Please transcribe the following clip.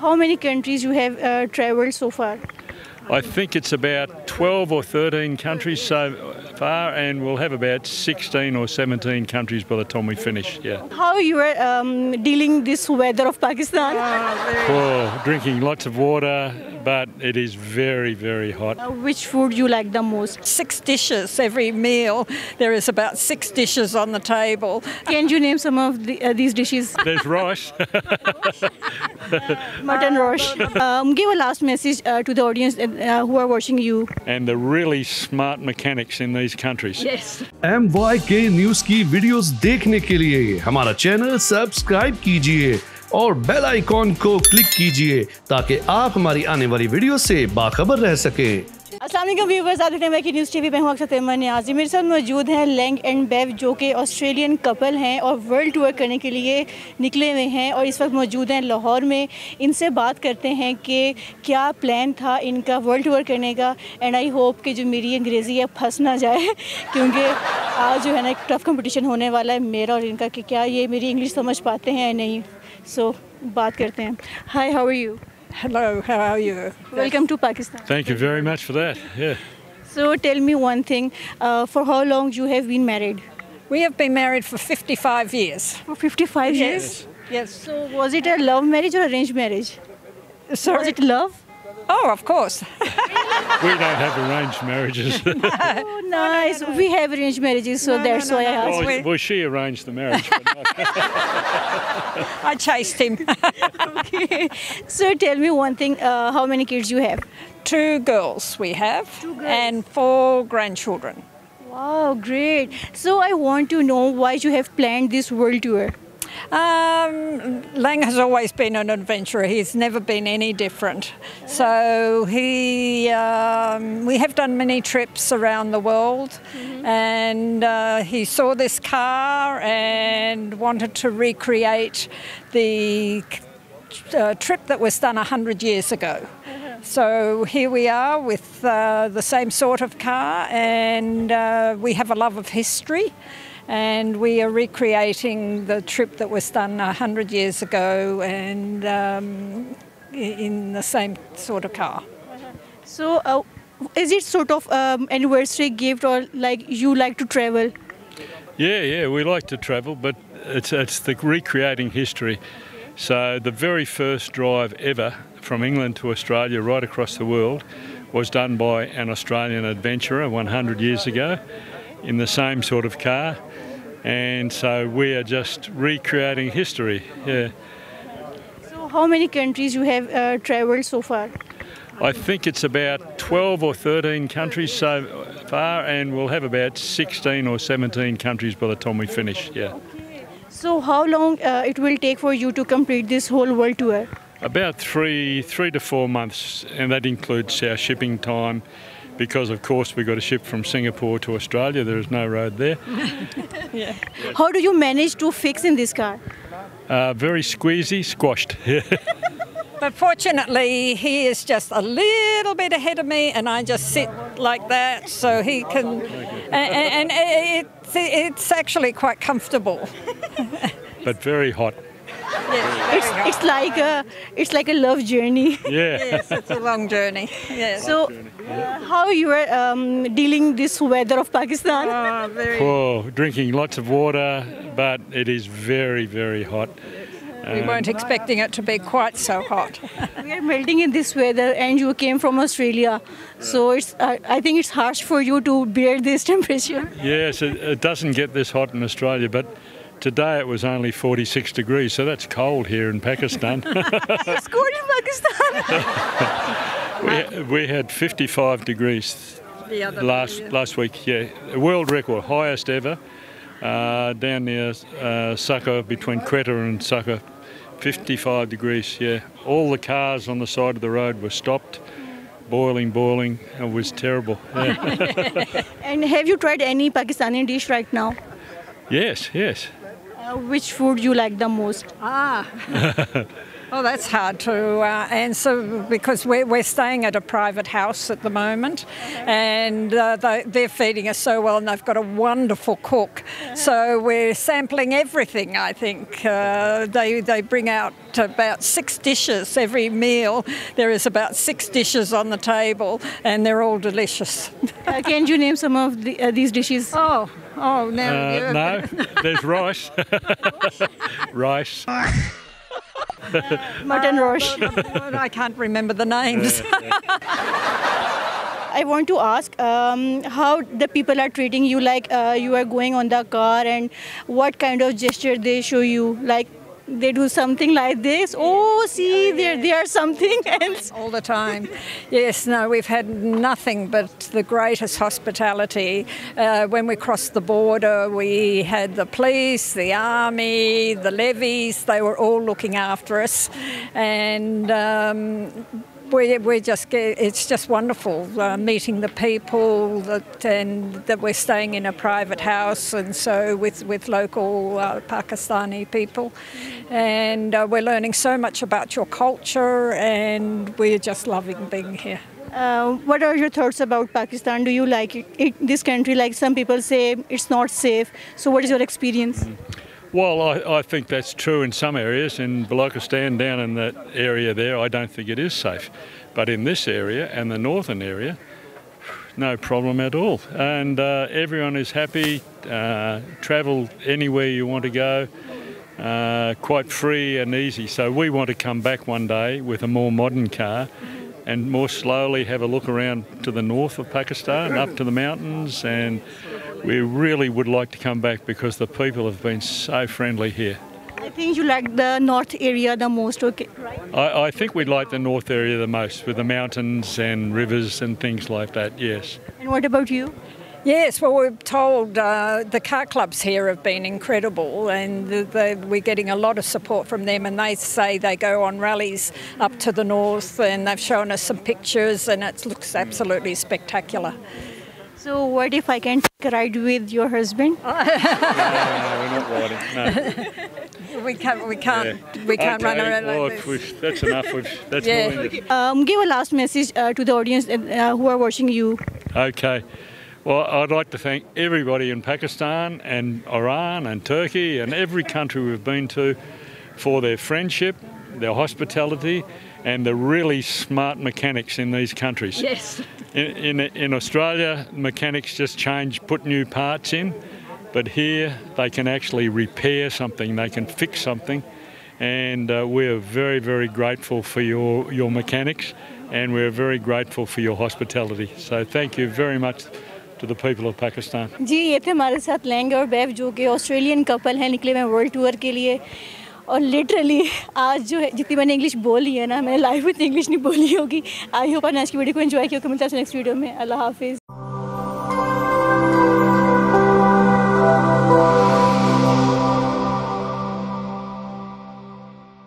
How many countries you have traveled so far? I think it's about 12 or 13 countries so far, and we'll have about 16 or 17 countries by the time we finish. Yeah. How you are dealing this weather of Pakistan? Oh, drinking lots of water, but it is very, very hot. Which food you like the most? 6 dishes every meal. There is about 6 dishes on the table. Can you name some of these dishes? There's rice. Mutton rosh. Give a last message to the audience who are watching you. And the really smart mechanics in these countries. Yes. MYK news की videos देखने के लिए हमारा channel subscribe कीजिए और bell icon को click कीजिए ताकि आप हमारी आने वाली वीडियो से बाखबर रह सकें। अस्सलाम वालेकुम व्यूवर्स, आप देख रहे हैं MYK न्यूज़ टीवी पे। हूं अक्सर ऐमन आज मेरे साथ मौजूद हैं लैंग एंड बेव, जो कि ऑस्ट्रेलियन कपल हैं और वर्ल्ड टूर करने के लिए निकले हुए हैं और इस वक्त मौजूद हैं लाहौर में। इनसे बात करते हैं कि क्या प्लान था इनका वर्ल्ड टूर करने का। एंड आई होप कि जो मेरी अंग्रेज़ी है फंस ना जाए क्योंकि आज जो है ना एक टफ़ कंपटीशन होने वाला है मेरा और इनका कि क्या ये मेरी इंग्लिश समझ पाते हैं या नहीं। सो बात करते हैं। Hi, how are you? Hello, how are you? Welcome to Pakistan. Thank you very much for that. Yeah. So tell me one thing, for how long you have been married? We have been married for 55 years. For 55 years? Yes. So was it a love marriage or arranged marriage? Sorry? Was it love? Oh, of course. We don't have arranged marriages. Oh, nice. We have arranged marriages, so that's why I asked. Well, she arranged the marriage. But no. I chased him. Okay. So tell me one thing, how many kids you have? 2 girls we have. 2 girls. And 4 grandchildren. Wow, great. So I want to know why you have planned this world tour. Lang has always been an adventurer. He's never been any different. So we have done many trips around the world, and he saw this car and wanted to recreate the trip that was done 100 years ago. So here we are with the same sort of car, and we have a love of history. And we are recreating the trip that was done 100 years ago, and in the same sort of car. So is it sort of anniversary gift, or like you like to travel? Yeah, we like to travel, but it's the recreating history. So the very first drive ever from England to Australia, right across the world, was done by an Australian adventurer 100 years ago in the same sort of car. And so we are just recreating history. Yeah. So how many countries you have traveled so far? I think it's about 12 or 13 countries so far, and we'll have about 16 or 17 countries by the time we finish. Yeah. So how long it will take for you to complete this whole world tour? About three to 4 months, and that includes our shipping time. Because, of course, we got a ship from Singapore to Australia. There is no road there. Yeah. How do you manage to fix in this car? Very squeezy, squashed. But fortunately, he is just a little bit ahead of me, and I just sit like that, so he can. And it's actually quite comfortable. But very hot. Yes, It's like a love journey. Yeah. yes, it's a long journey. Yes. So how you are dealing this weather of Pakistan? Oh, drinking lots of water, but it is very, very hot. We weren't expecting it to be quite so hot. We are melting in this weather, and you came from Australia, so it's. I think it's harsh for you to bear this temperature. Yes, it doesn't get this hot in Australia, but today it was only 46 degrees, so that's cold here in Pakistan. It's cold in Pakistan. we had 55 degrees last week. Yeah, world record, highest ever, down near Succa, between Quetta and Succa. 55 degrees, yeah. All the cars on the side of the road were stopped, boiling. It was terrible. Yeah. And have you tried any Pakistani dish right now? Yes. Which food you like the most? Oh, that's hard to answer because we're staying at a private house at the moment, and they're feeding us so well, and they've got a wonderful cook. So we're sampling everything. I think they bring out about 6 dishes every meal. There is about 6 dishes on the table, and they're all delicious. Can you name some of these dishes? Oh, no. No, there's rice. Rice. Mutton roast. I can't remember the names. I want to ask how the people are treating you, like you are going on the car, and what kind of gesture they show you, like they do something like this. Oh, see, they are something else. All the time. Yes, no, we've had nothing but the greatest hospitality. When we crossed the border, we had the police, the army, the levies. They were all looking after us. And it's just wonderful meeting the people and that we're staying in a private house, and so with local Pakistani people, and we're learning so much about your culture, and we're just loving being here. What are your thoughts about Pakistan? Do you like this country? Like some people say it's not safe. So what is your experience? Well, I think that's true in some areas. In Balochistan, down in that area there, I don't think it is safe. But in this area and the northern area, no problem at all. And everyone is happy, travel anywhere you want to go, quite free and easy. So we want to come back one day with a more modern car and more slowly have a look around to the north of Pakistan, up to the mountains, and we really would like to come back because the people have been so friendly here. I think you like the north area the most, okay, right? I think we like the north area the most, with the mountains and rivers and things like that, yes. And what about you? Yes, well, we're told the car clubs here have been incredible, and we're getting a lot of support from them, and they say they go on rallies up to the north, and they've shown us some pictures, and it looks absolutely spectacular. So what if I can take a ride with your husband? No, we're not riding, no. We can't run around like this. That's enough. That's Yeah. more. Give a last message to the audience who are watching you. Okay. Well, I'd like to thank everybody in Pakistan and Iran and Turkey and every country we've been to for their friendship, their hospitality, and the really smart mechanics in these countries. Yes. In Australia, mechanics just put new parts in, but here they can actually repair something, they can fix something, and we're very, very grateful for your mechanics, and we're very grateful for your hospitality. So thank you very much to the people of Pakistan. जी, ये थे हमारे साथ Lang और बेव, जो कि Australian couple हैं, निकले हुए वर्ल्ड टूर के लिए। और लिटरली आज जो है जितनी मैंने इंग्लिश बोली है ना, मैंने लाइफ में इतनी इंग्लिश नहीं बोली होगी। आई होप आपने आज की वीडियो को एंजॉय किया। मिलता है नेक्स्ट वीडियो में। अल्लाह हाफिज़।